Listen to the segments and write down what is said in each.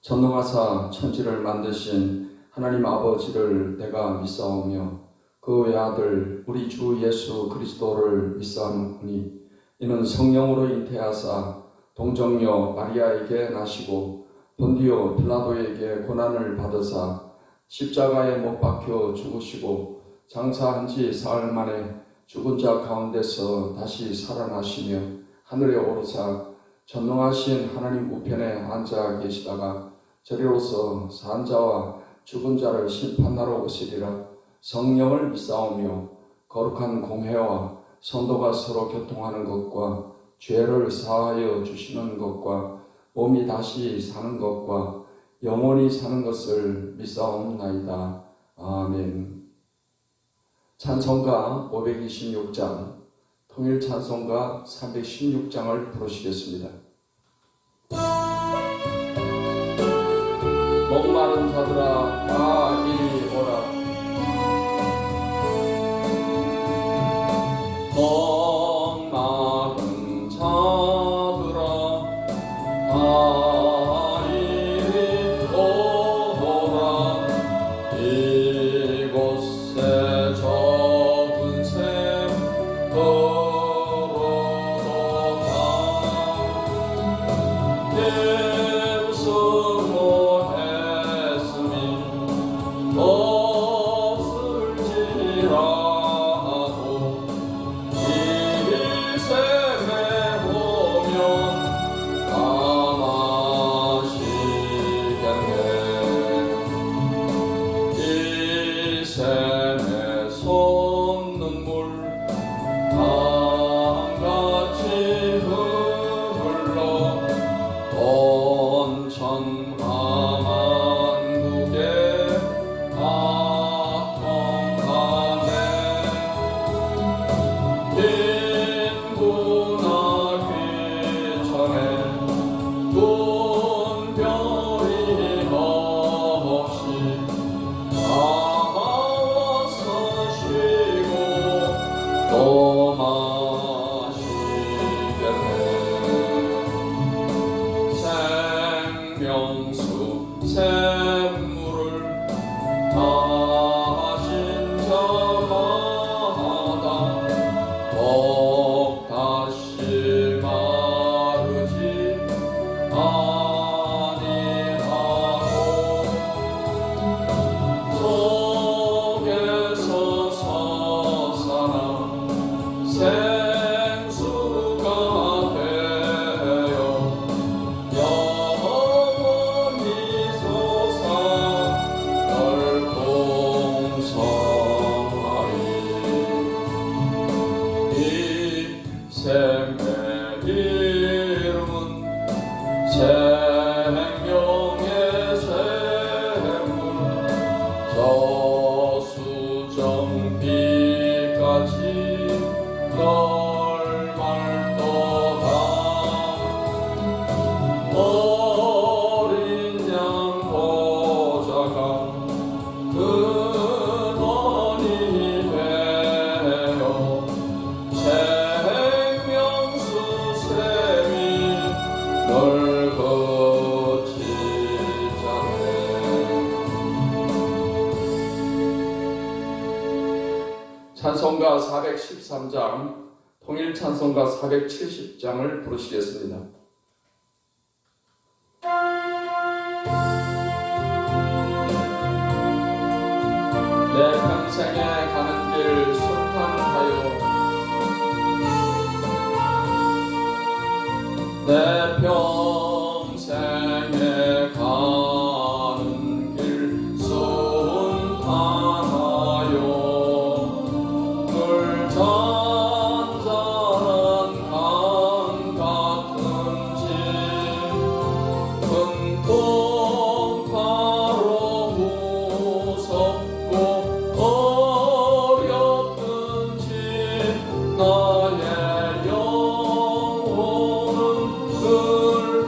전능하사 천지를 만드신 하나님 아버지를 내가 믿사오며 그 외아들 우리 주 예수 그리스도를 믿사오니 이는 성령으로 잉태하사 동정녀 마리아에게 나시고 본디오 빌라도에게 고난을 받으사 십자가에 못 박혀 죽으시고 장사한 지 사흘 만에 죽은 자 가운데서 다시 살아나시며 하늘에 오르사 전능하신 하나님 우편에 앉아 계시다가 저리로서 산 자와 죽은 자를 심판하러 오시리라. 성령을 믿사오며 거룩한 공회와 성도가 서로 교통하는 것과 죄를 사하여 주시는 것과 몸이 다시 사는 것과 영원히 사는 것을 믿사옵나이다. 아멘. 찬송가 526장, 통일 찬송가 316장을 부르시겠습니다. 목마른 자들아 다 이리 오라. 목마른 자들아 다 이리 오라. 이곳에 적은 샘 걸어도 다 없을지라도 이 샘에 오면 다 마시겠네. 이 샘에 솟는 물 강같이 흘러 온 천하만국에 다 통하네. 인구나 귀천에 분별이 없이 다 와서 쉬고 또 마시겠네. 생명수 샘물을 마신 자마다 꼭 다시 마르지 아니하고 속에서 솟아나 생수가 되어 영원히 솟아 널 공성하리. 이 샘의 이름은 생명의 샘물, 저수정비까지 널 말도다. 어린 양 보좌가 근원이 되어 생명수 샘이 널 거치자네. 찬송가 413장, 통일 찬송가 470장을 부르시겠습니다. 내 평생에 가는 길 순탄하여 내 평생에 가는 길 순탄하여 물 잔잔한 강 같은지 풍파로 무섭고 어렵든지 나의 영혼은 늘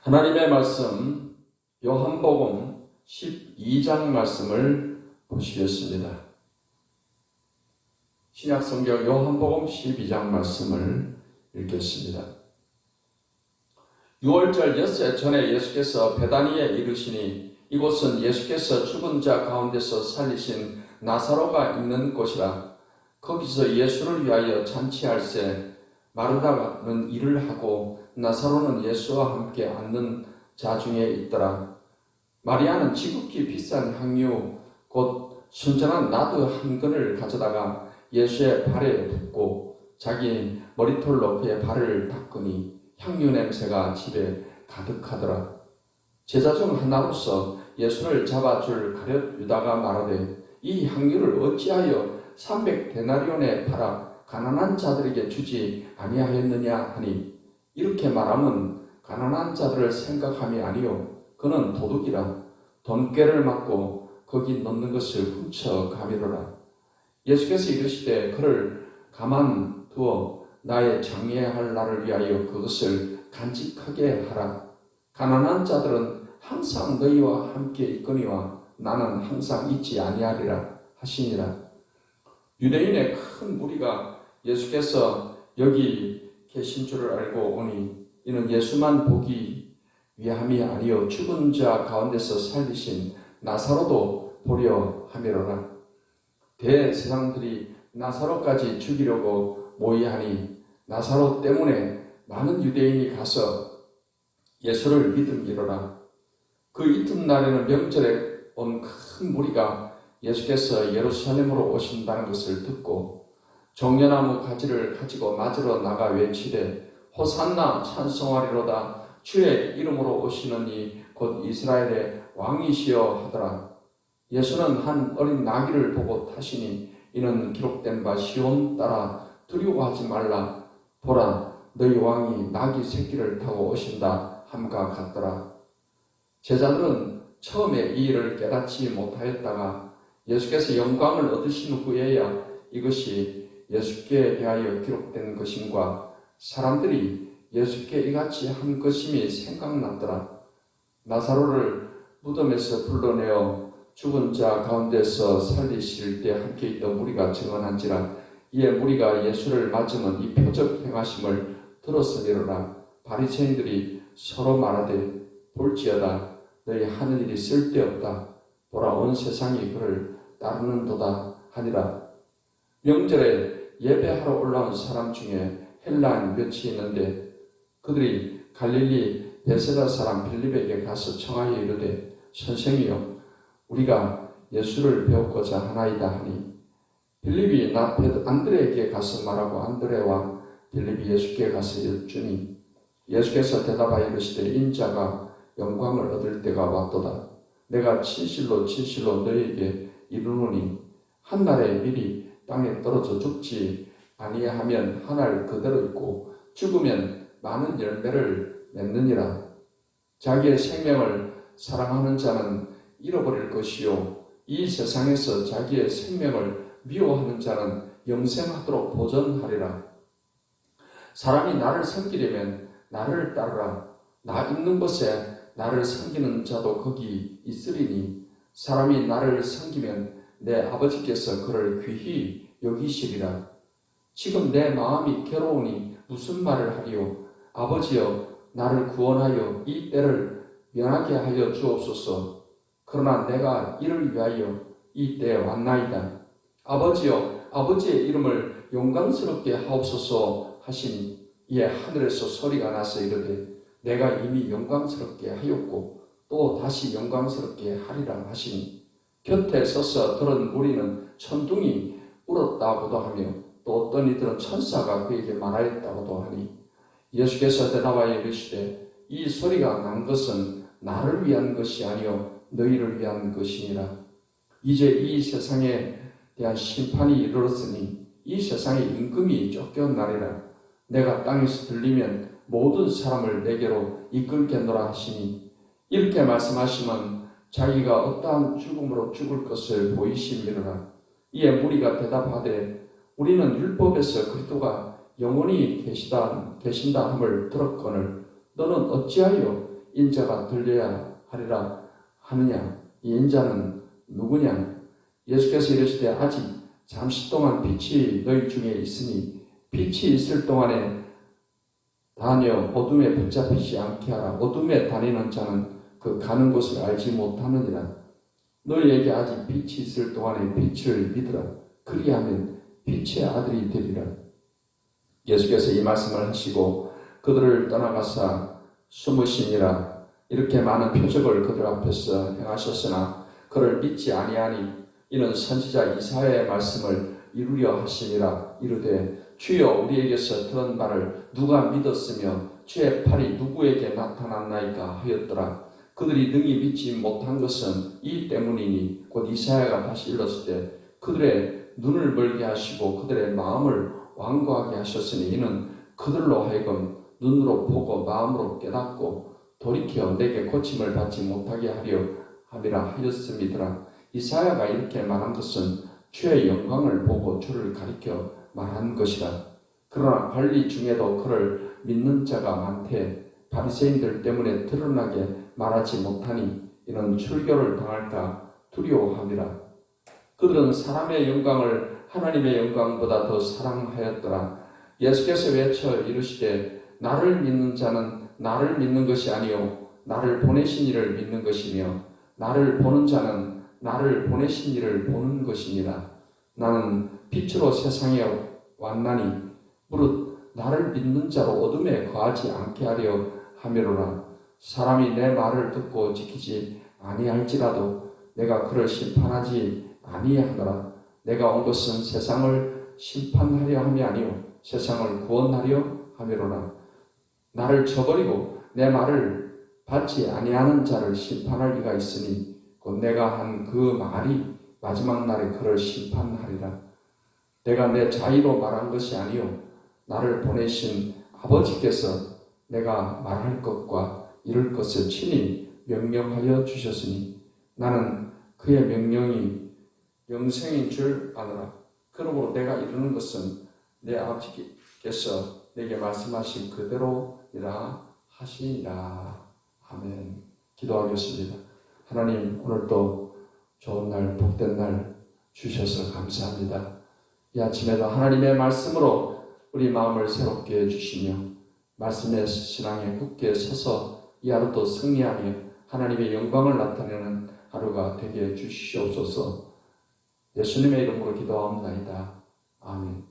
하나님의 말씀 요한복음 12장 말씀을 보시겠습니다. 신약성경 요한복음 12장 말씀을 읽겠습니다. 6월절 엿새 전에 예수께서 베다니에 이르시니 이곳은 예수께서 죽은 자 가운데서 살리신 나사로가 있는 곳이라. 거기서 예수를 위하여 잔치할새 마르다는 일을 하고 나사로는 예수와 함께 앉는 자 중에 있더라. 마리아는 지극히 비싼 향유 곧 순전한 나드 한 근을 가져다가 예수의 발에 붓고 자기 머리털로 그의 발을 닦으니 향유 냄새가 집에 가득하더라. 제자 중 하나로서 예수를 잡아줄 가룟 유다가 말하되 이 향유를 어찌하여 300데나리온에 팔아 가난한 자들에게 주지 아니하였느냐 하니 이렇게 말하면 가난한 자들을 생각함이 아니요 그는 도둑이라 돈꾀를 맞고 거기 넣는 것을 훔쳐 가미로라. 예수께서 이르시되 그를 가만두어 나의 장례할 날을 위하여 그것을 간직하게 하라. 가난한 자들은 항상 너희와 함께 있거니와 나는 항상 있지 아니하리라 하시니라. 유대인의 큰 무리가 예수께서 여기 계신 줄을 알고 오니 이는 예수만 보기 위함이 아니요 죽은 자 가운데서 살리신 나사로도 보려 함이로라. 대제사장들이 나사로까지 죽이려고 모의하니 나사로 때문에 많은 유대인이 가서 예수를 믿음이로라. 그 이튿날에는 명절에 온 큰 무리가 예수께서 예루살렘으로 오신다는 것을 듣고 종려나무 가지를 가지고 맞으러 나가 외치되 호산나 찬송하리로다 주의 이름으로 오시는 이 곧 이스라엘의 왕이시여 하더라. 예수는 한 어린 나귀를 보고 타시니 이는 기록된 바 시온 따라 두려워하지 말라 보라 너희 왕이 나귀 새끼를 타고 오신다 함과 같더라. 제자들은 처음에 이 일을 깨닫지 못하였다가 예수께서 영광을 얻으신 후에야 이것이 예수께 대하여 기록된 것임과 사람들이 예수께 이같이 한 것임이 생각났더라. 나사로를 무덤에서 불러내어 죽은 자 가운데서 살리실 때 함께 있던 무리가 증언한지라. 이에 무리가 예수를 맞으면 이 표적 행하심을 들었으리로라. 바리새인들이 서로 말하되 볼지어다 너희 하는 일이 쓸데없다. 보라 온 세상이 그를 따르는도다 하니라. 명절에 예배하러 올라온 사람 중에 헬라인 몇이 있는데 그들이 갈릴리 베세다 사람 빌립에게 가서 청하여 이르되 선생이여 우리가 예수를 배우고자 하나이다 하니 빌립이 안드레에게 가서 말하고 안드레와 빌립이 예수께 가서 여쭈니 예수께서 대답하여 이르시되 인자가 영광을 얻을 때가 왔도다. 내가 진실로 너희에게 이르노니 한날에 미리 땅에 떨어져 죽지 아니하면 한 알 그대로 있고 죽으면 많은 열매를 맺느니라. 자기의 생명을 사랑하는 자는 잃어버릴 것이요 이 세상에서 자기의 생명을 미워하는 자는 영생하도록 보존하리라. 사람이 나를 섬기려면 나를 따르라. 나 있는 곳에 나를 섬기는 자도 거기 있으리니 사람이 나를 섬기면 내 아버지께서 그를 귀히 여기시리라. 지금 내 마음이 괴로우니 무슨 말을 하리요. 아버지여 나를 구원하여 이 때를 면하게 하여 주옵소서. 그러나 내가 이를 위하여 이 때에 왔나이다. 아버지여 아버지의 이름을 영광스럽게 하옵소서 하시니 이에 하늘에서 소리가 나서 이르되 내가 이미 영광스럽게 하였고 또 다시 영광스럽게 하리라 하시니 곁에 서서 들은 무리는 천둥이 울었다고도 하며 또 어떤 이들은 천사가 그에게 말하였다고도 하니 예수께서 대답하여 이르시되 이 소리가 난 것은 나를 위한 것이 아니요 너희를 위한 것이니라. 이제 이 세상에 대한 심판이 이르렀으니 이 세상의 임금이 쫓겨나리라. 내가 땅에서 들리면 모든 사람을 내게로 이끌겠노라 하시니 이렇게 말씀하시면 자기가 어떠한 죽음으로 죽을 것을 보이심이로라. 이에 무리가 대답하되 우리는 율법에서 그리스도가 영원히 계신다 함을 들었거늘 너는 어찌하여 인자가 들려야 하리라 하느냐. 이 인자는 누구냐. 예수께서 이르시되 아직 잠시 동안 빛이 너희 중에 있으니 빛이 있을 동안에 다녀 어둠에 붙잡히지 않게 하라. 어둠에 다니는 자는 그 가는 곳을 알지 못하느니라. 너희에게 아직 빛이 있을 동안에 빛을 믿으라. 그리하면 빛의 아들이 되리라. 예수께서 이 말씀을 하시고 그들을 떠나가사 숨으시니라. 이렇게 많은 표적을 그들 앞에서 행하셨으나 그를 믿지 아니하니 이는 선지자 이사야의 말씀을 이루려 하심이라. 이르되 주여 우리에게서 들은 바를 누가 믿었으며 주의 팔이 누구에게 나타났나이까 하였더라. 그들이 능히 믿지 못한 것은 이 때문이니 곧 이사야가 다시 일렀을 때 그들의 눈을 멀게 하시고 그들의 마음을 완고하게 하셨으니 이는 그들로 하여금 눈으로 보고 마음으로 깨닫고 돌이켜 내게 고침을 받지 못하게 하려 함이라 하였음이더라. 이사야가 이렇게 말한 것은 주의 영광을 보고 주를 가리켜 말한 것이라. 그러나 관리 중에도 그를 믿는 자가 많되 바리새인들 때문에 드러나게 말하지 못하니 이는 출교를 당할까 두려워함이라. 그들은 사람의 영광을 하나님의 영광보다 더 사랑하였더라. 예수께서 외쳐 이르시되 나를 믿는 자는 나를 믿는 것이 아니요 나를 보내신 이를 믿는 것이며 나를 보는 자는 나를 보내신 이를 보는 것이니라. 나는 빛으로 세상에 왔나니 무릇 나를 믿는 자로 어둠에 거하지 않게 하려 함이로라. 사람이 내 말을 듣고 지키지 아니할지라도 내가 그를 심판하지 아니하노라. 내가 온 것은 세상을 심판하려 함이 아니요 세상을 구원하려 함이로라. 나를 저버리고 내 말을 받지 아니하는 자를 심판할 리가 있으니 곧 내가 한 그 말이 마지막 날에 그를 심판하리라. 내가 내 자의로 말한 것이 아니요 나를 보내신 아버지께서 내가 말할 것과 이룰 것을 친히 명령하여 주셨으니 나는 그의 명령이 영생인 줄 아노라. 그러므로 내가 이루는 것은 내 아버지께서 내게 말씀하신 그대로이라 하시니라. 아멘. 기도하겠습니다. 하나님, 오늘도 좋은 날, 복된 날 주셔서 감사합니다. 이 아침에도 하나님의 말씀으로 우리 마음을 새롭게 해주시며 말씀의 신앙에 굳게 서서 이 하루도 승리하며 하나님의 영광을 나타내는 하루가 되게 해주시옵소서. 예수님의 이름으로 기도하옵나이다. 아멘.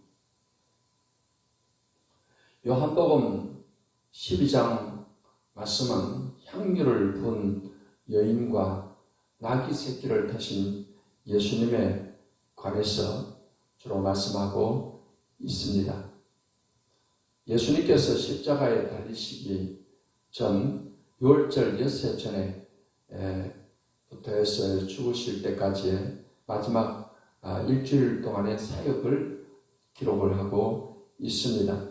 요한복음 12장 말씀은 향유를 부은 여인과 나귀 새끼를 타신 예수님에 관해서 주로 말씀하고 있습니다. 예수님께서 십자가에 달리시기 전 6월절 엿새 전에 부터 해서 죽으실 때까지의 마지막 일주일 동안의 사역을 기록을 하고 있습니다.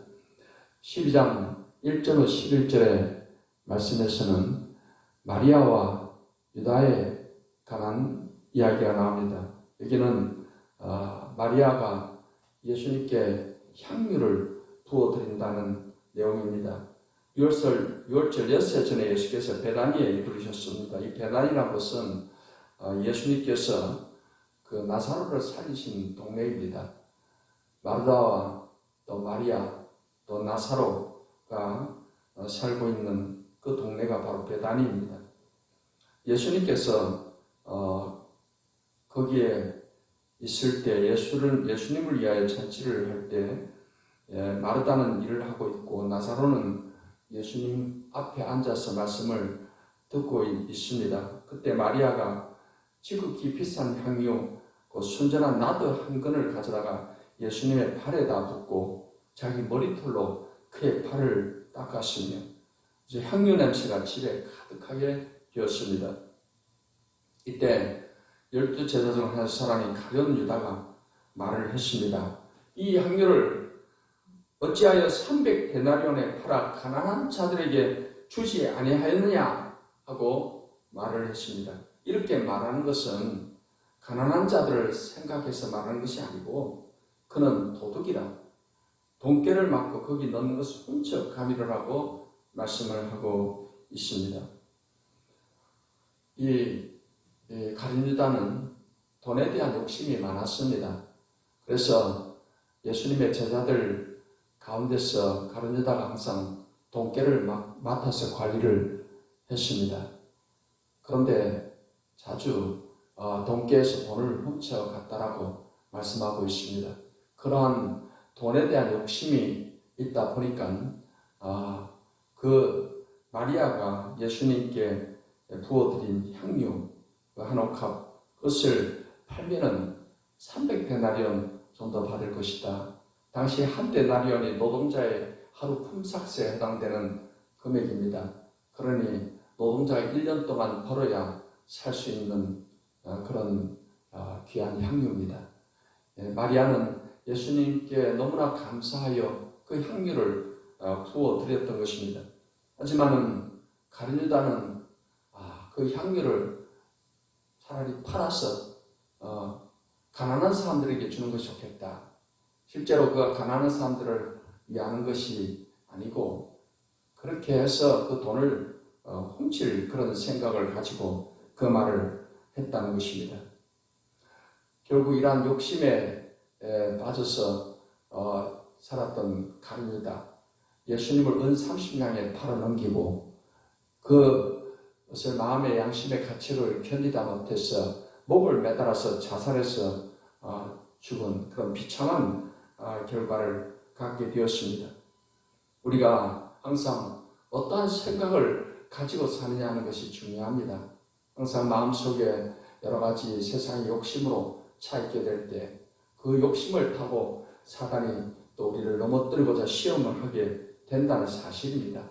12장 1절로 11절의 말씀에서는 마리아와 유다에 관한 이야기가 나옵니다. 여기는 마리아가 예수님께 향유를 부어드린다는 내용입니다. 6월절 엿새 전에 예수께서 베다니에 이르셨습니다. 이 베다니라는 것은 예수님께서 그 나사로를 살리신 동네입니다. 마르다와 또 마리아 또 나사로가 살고 있는 그 동네가 바로 베다니입니다. 예수님께서 거기에 있을 때 예수님을 위하여 잔치를 할 때 마르다는 일을 하고 있고 나사로는 예수님 앞에 앉아서 말씀을 듣고 있습니다. 그때 마리아가 지극히 비싼 향유 그 순전한 나드 한 근을 가져다가 예수님의 팔에다 붓고 자기 머리털로 그의 팔을 닦았으며 이제 향유 냄새가 집에 가득하게 되었습니다. 이때 12제자 중 한 사람이 가룟 유다가 말을 했습니다. 이 향유를 어찌하여 300데나리온에 팔아 가난한 자들에게 주지 아니하였느냐 하고 말을 했습니다. 이렇게 말하는 것은 가난한 자들을 생각해서 말하는 것이 아니고 그는 도둑이라 돈깨를 맞고 거기 넣는 것을 훔쳐 가미라고 말씀을 하고 있습니다. 이 가룟 유다는 돈에 대한 욕심이 많았습니다. 그래서 예수님의 제자들 가운데서 가룟 유다가 항상 돈깨를 맡아서 관리를 했습니다. 그런데 자주 돈깨에서 돈을 훔쳐갔다라고 말씀하고 있습니다. 그러한 돈에 대한 욕심이 있다 보니까 그 마리아가 예수님께 부어드린 향유 한 옥합 그것을 팔면은 300데나리온 정도 받을 것이다. 당시 한 데나리온이 노동자의 하루 품삯에 해당되는 금액입니다. 그러니 노동자가 1년 동안 벌어야 살 수 있는 그런 귀한 향유입니다. 마리아는 예수님께 너무나 감사하여 그 향유를 부어드렸던 것입니다. 하지만 가룟 유다는 그 향유를 차라리 팔아서 가난한 사람들에게 주는 것이 좋겠다. 실제로 그가 가난한 사람들을 위하는 것이 아니고 그렇게 해서 그 돈을 훔칠 그런 생각을 가지고 그 말을 했다는 것입니다. 결국 이러한 욕심에 빠져서 살았던 가룟 유다 예수님을 은 30냥에 팔아넘기고 그것을 마음의 양심의 가책을 견디다 못해서 목을 매달아서 자살해서 죽은 그런 비참한 결과를 갖게 되었습니다. 우리가 항상 어떠한 생각을 가지고 사느냐 하는 것이 중요합니다. 항상 마음속에 여러 가지 세상의 욕심으로 차 있게 될 때 그 욕심을 타고 사단이 또 우리를 넘어뜨리고자 시험을 하게 된다는 사실입니다.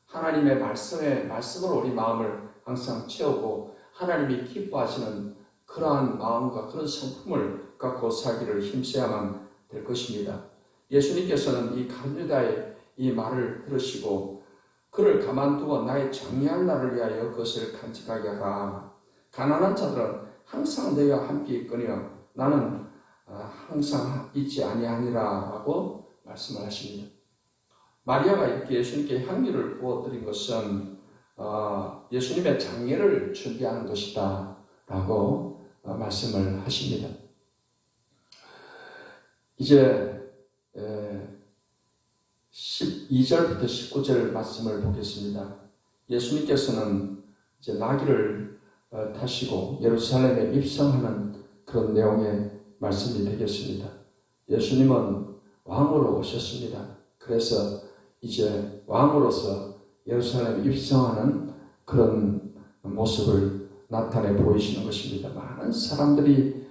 하나님의 말씀으로 우리 마음을 항상 채우고 하나님이 기뻐하시는 그러한 마음과 그런 성품을 갖고 살기를 힘써야만 될 것입니다. 예수님께서는 이 가룟 유다의 이 말을 들으시고 그를 가만두어 나의 장래할 날을 위하여 그것을 간직하게 하라. 가난한 자들은 항상 너희와 함께 있거니와 나는 항상 있지 아니하니라 라고 말씀을 하십니다. 마리아가 이렇게 예수님께 향유를 부어드린 것은 예수님의 장례를 준비하는 것이다 라고 말씀을 하십니다. 이제 12절부터 19절 말씀을 보겠습니다. 예수님께서는 이제 나귀를 타시고 예루살렘에 입성하는 그런 내용의 말씀이 되겠습니다. 예수님은 왕으로 오셨습니다. 그래서 이제 왕으로서 예루살렘에 입성하는 그런 모습을 나타내 보이시는 것입니다. 많은 사람들이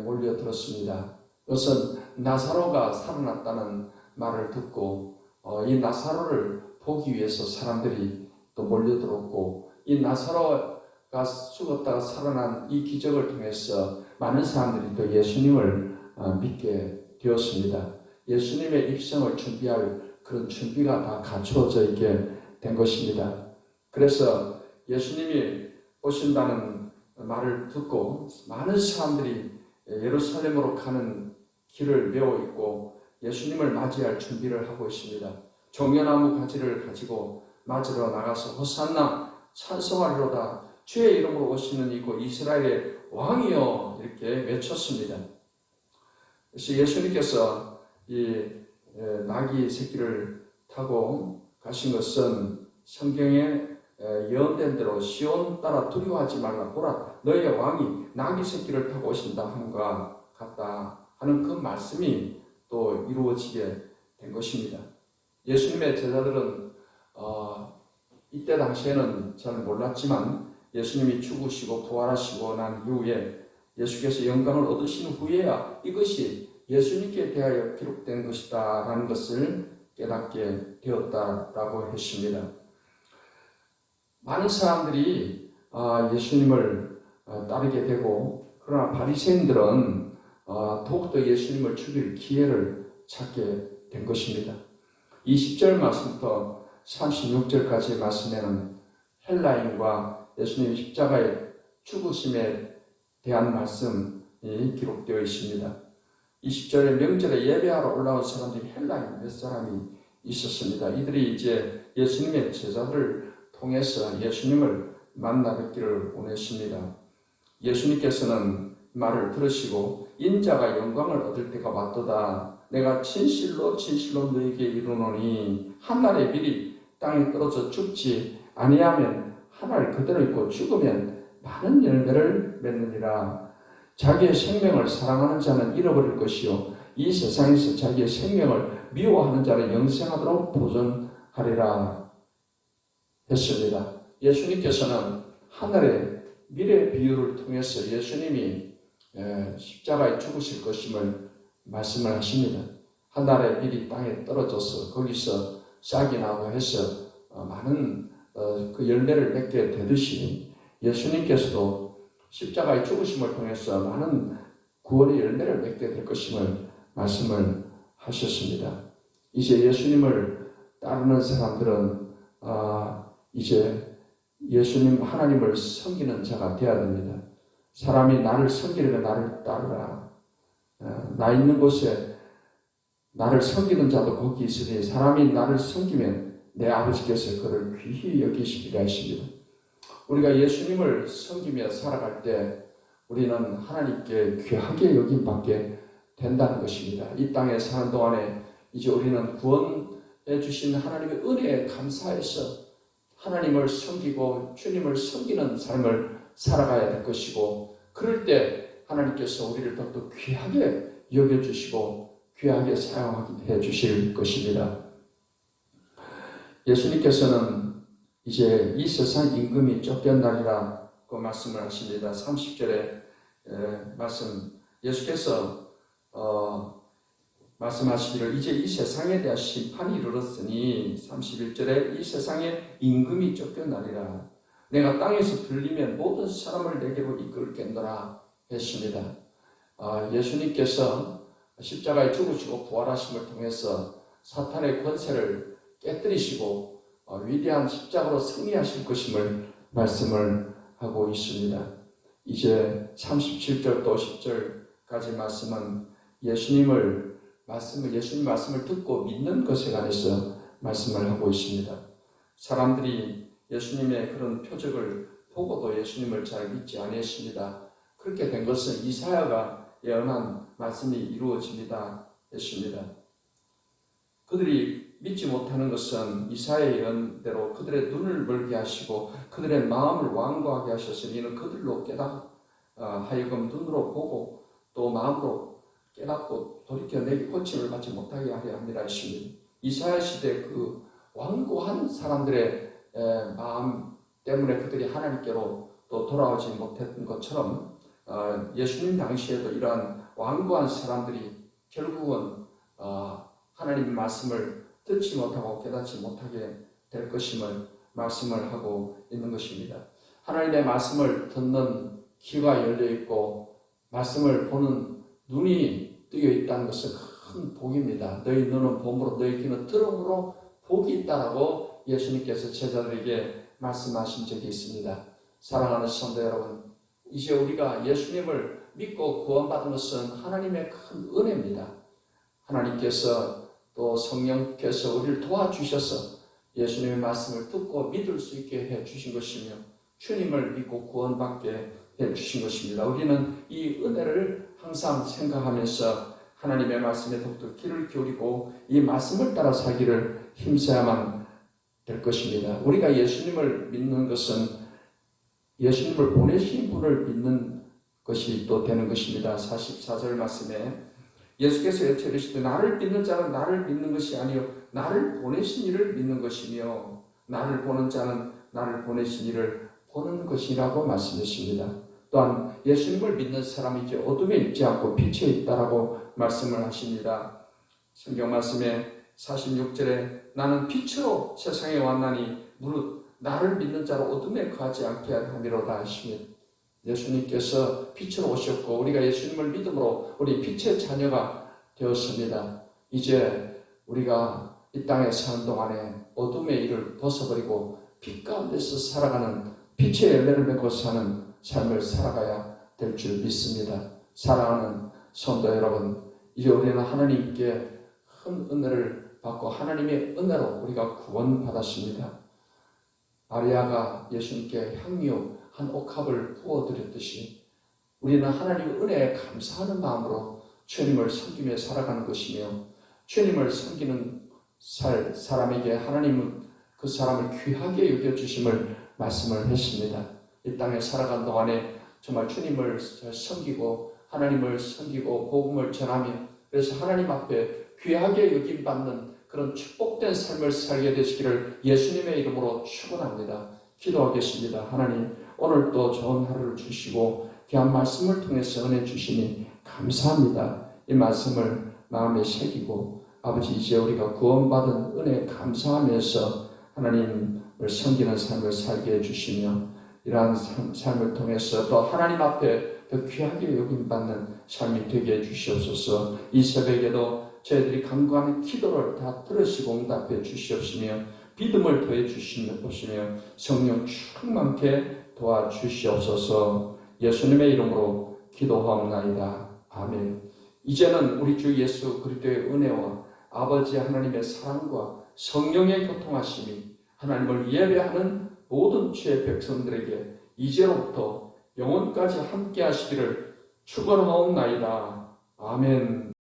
몰려들었습니다. 이것은 나사로가 살아났다는 말을 듣고 이 나사로를 보기 위해서 사람들이 또 몰려들었고 이 나사로가 죽었다가 살아난 이 기적을 통해서 많은 사람들이 또 예수님을 믿게 되었습니다. 예수님의 입성을 준비할 그런 준비가 다 갖추어져 있게 된 것입니다. 그래서 예수님이 오신다는 말을 듣고 많은 사람들이 예루살렘으로 가는 길을 메워 있고 예수님을 맞이할 준비를 하고 있습니다. 종려나무 가지를 가지고 맞으러 나가서 호산나 찬송하리로다 주의 이름으로 오시는 이고 이스라엘의 왕이여 이렇게 외쳤습니다. 그래서 예수님께서 이 나귀 새끼를 타고 가신 것은 성경에 예언된 대로 시온 따라 두려워하지 말라 보라 너희의 왕이 나귀 새끼를 타고 오신다 함과 같다 하는 그 말씀이 또 이루어지게 된 것입니다. 예수님의 제자들은 이때 당시에는 잘 몰랐지만 예수님이 죽으시고 부활하시고 난 이후에 예수께서 영광을 얻으신 후에야 이것이 예수님께 대하여 기록된 것이다 라는 것을 깨닫게 되었다라고 했습니다. 많은 사람들이 예수님을 따르게 되고, 그러나 바리새인들은 더욱더 예수님을 죽일 기회를 찾게 된 것입니다. 20절 말씀부터 36절까지 말씀에는 헬라인과 예수님 십자가의 죽으심에 대한 말씀이 기록되어 있습니다. 20절에 명절에 예배하러 올라온 사람들이 헬라인 몇 사람이 있었습니다. 이들이 이제 예수님의 제자들을 통해서 예수님을 만나 뵙기를 원했습니다. 예수님께서는 말을 들으시고 인자가 영광을 얻을 때가 왔도다. 내가 진실로 진실로 너에게 이르노니 한 알의 밀이 땅에 떨어져 죽지 아니하면 한 알 그대로 있고 죽으면 많은 열매를 맺느니라. 자기의 생명을 사랑하는 자는 잃어버릴 것이요 이 세상에서 자기의 생명을 미워하는 자는 영생하도록 보존하리라 했습니다. 예수님께서는 하늘의 미래 비유를 통해서 예수님이 십자가에 죽으실 것임을 말씀을 하십니다. 하늘의 밀이 땅에 떨어져서 거기서 싹이 나고 해서 많은 그 열매를 맺게 되듯이 예수님께서도 십자가의 죽으심을 통해서 많은 구원의 열매를 맺게 될 것임을 말씀을 하셨습니다. 이제 예수님을 따르는 사람들은 이제 예수님 하나님을 섬기는 자가 되어야 됩니다. 사람이 나를 섬기려면 나를 따르라. 나 있는 곳에 나를 섬기는 자도 거기 있으니 사람이 나를 섬기면 내 아버지께서 그를 귀히 여기시리라 했습니다. 우리가 예수님을 섬기며 살아갈 때 우리는 하나님께 귀하게 여김받게 된다는 것입니다. 이 땅에 사는 동안에 이제 우리는 구원해 주신 하나님의 은혜에 감사해서 하나님을 섬기고 주님을 섬기는 삶을 살아가야 될 것이고, 그럴 때 하나님께서 우리를 더욱더 귀하게 여겨주시고 귀하게 사용해 주실 것입니다. 예수님께서는 이제 이 세상 임금이 쫓겨나리라고 말씀을 하십니다. 30절에 말씀, 예수께서 말씀하시기를 이제 이 세상에 대한 심판이 이르렀으니 31절에 이 세상에 임금이 쫓겨나리라. 내가 땅에서 들리면 모든 사람을 내게로 이끌겠노라 했습니다. 예수님께서 십자가에 죽으시고 부활하심을 통해서 사탄의 권세를 깨뜨리시고 위대한 십자가로 승리하실 것임을 말씀을 하고 있습니다. 이제 37절도 10절까지 말씀은 예수님 말씀을 듣고 믿는 것에 관해서 말씀을 하고 있습니다. 사람들이 예수님의 그런 표적을 보고도 예수님을 잘 믿지 아니했습니다. 그렇게 된 것은 이사야가 예언한 말씀이 이루어집니다 했습니다. 그들이 믿지 못하는 것은 이사야의 예언대로 그들의 눈을 멀게 하시고 그들의 마음을 완고하게 하셨으니 이는 그들로 하여금 눈으로 보고 또 마음으로 깨닫고 돌이켜 내게 고침을 받지 못하게 하려 합니다 했습니다. 이사야 시대 그 완고한 사람들의 마음 때문에 그들이 하나님께로 또 돌아오지 못했던 것처럼 예수님 당시에도 이러한 완고한 사람들이 결국은 하나님의 말씀을 듣지 못하고 깨닫지 못하게 될 것임을 말씀을 하고 있는 것입니다. 하나님의 말씀을 듣는 귀가 열려있고 말씀을 보는 눈이 뜨여 있다는 것은 큰 복입니다. 너희 눈은 봄으로 너희 귀는 들음으로 복이 있다라고 예수님께서 제자들에게 말씀하신 적이 있습니다. 사랑하는 성도 여러분, 이제 우리가 예수님을 믿고 구원받은 것은 하나님의 큰 은혜입니다. 하나님께서 또 성령께서 우리를 도와주셔서 예수님의 말씀을 듣고 믿을 수 있게 해주신 것이며 주님을 믿고 구원받게 해주신 것입니다. 우리는 이 은혜를 항상 생각하면서 하나님의 말씀에 더욱더 귀를 기울이고 이 말씀을 따라 살기를 힘써야만 될 것입니다. 우리가 예수님을 믿는 것은 예수님을 보내신 분을 믿는 것이 또 되는 것입니다. 44절 말씀에 예수께서 외쳐이르시되 나를 믿는 자는 나를 믿는 것이 아니요 나를 보내신 이를 믿는 것이며 나를 보는 자는 나를 보내신 이를 보는 것이라고 말씀하십니다. 또한 예수님을 믿는 사람이 이제 어둠에 있지 않고 빛에 있다라고 말씀을 하십니다. 성경 말씀에 46절에 나는 빛으로 세상에 왔나니 무릇 나를 믿는 자로 어둠에 거하지 않게 함이로다 하시며 예수님께서 빛으로 오셨고 우리가 예수님을 믿음으로 우리 빛의 자녀가 되었습니다. 이제 우리가 이 땅에 사는 동안에 어둠의 일을 벗어버리고 빛 가운데서 살아가는 빛의 열매를 맺고 사는 삶을 살아가야 될 줄 믿습니다. 사랑하는 성도 여러분, 이제 우리는 하나님께 큰 은혜를 받고 하나님의 은혜로 우리가 구원받았습니다. 마리아가 예수님께 향유 한 옥합을 부어드렸듯이 우리는 하나님의 은혜에 감사하는 마음으로 주님을 섬기며 살아가는 것이며 주님을 섬기는 사람에게 하나님은 그 사람을 귀하게 여겨주심을 말씀을 했습니다. 이 땅에 살아간 동안에 정말 주님을 섬기고 하나님을 섬기고 복음을 전하며 그래서 하나님 앞에 귀하게 여김받는 그런 축복된 삶을 살게 되시기를 예수님의 이름으로 축원합니다. 기도하겠습니다. 하나님 오늘 또 좋은 하루를 주시고 귀한 말씀을 통해서 은혜 주시니 감사합니다. 이 말씀을 마음에 새기고 아버지 이제 우리가 구원받은 은혜에 감사하면서 하나님을 섬기는 삶을 살게 해주시며 이러한 삶을 통해서 또 하나님 앞에 더 귀하게 여김받는 삶이 되게 해주시옵소서. 이 새벽에도 저희들이 간구하는 기도를 다 들으시고 응답해 주시옵시며 믿음을 더해 주시옵시며 성령 충만케 도와주시옵소서. 예수님의 이름으로 기도하옵나이다. 아멘. 이제는 우리 주 예수 그리스도의 은혜와 아버지 하나님의 사랑과 성령의 교통하심이 하나님을 예배하는 모든 주의 백성들에게 이제로부터 영원까지 함께 하시기를 축원하옵나이다. 아멘.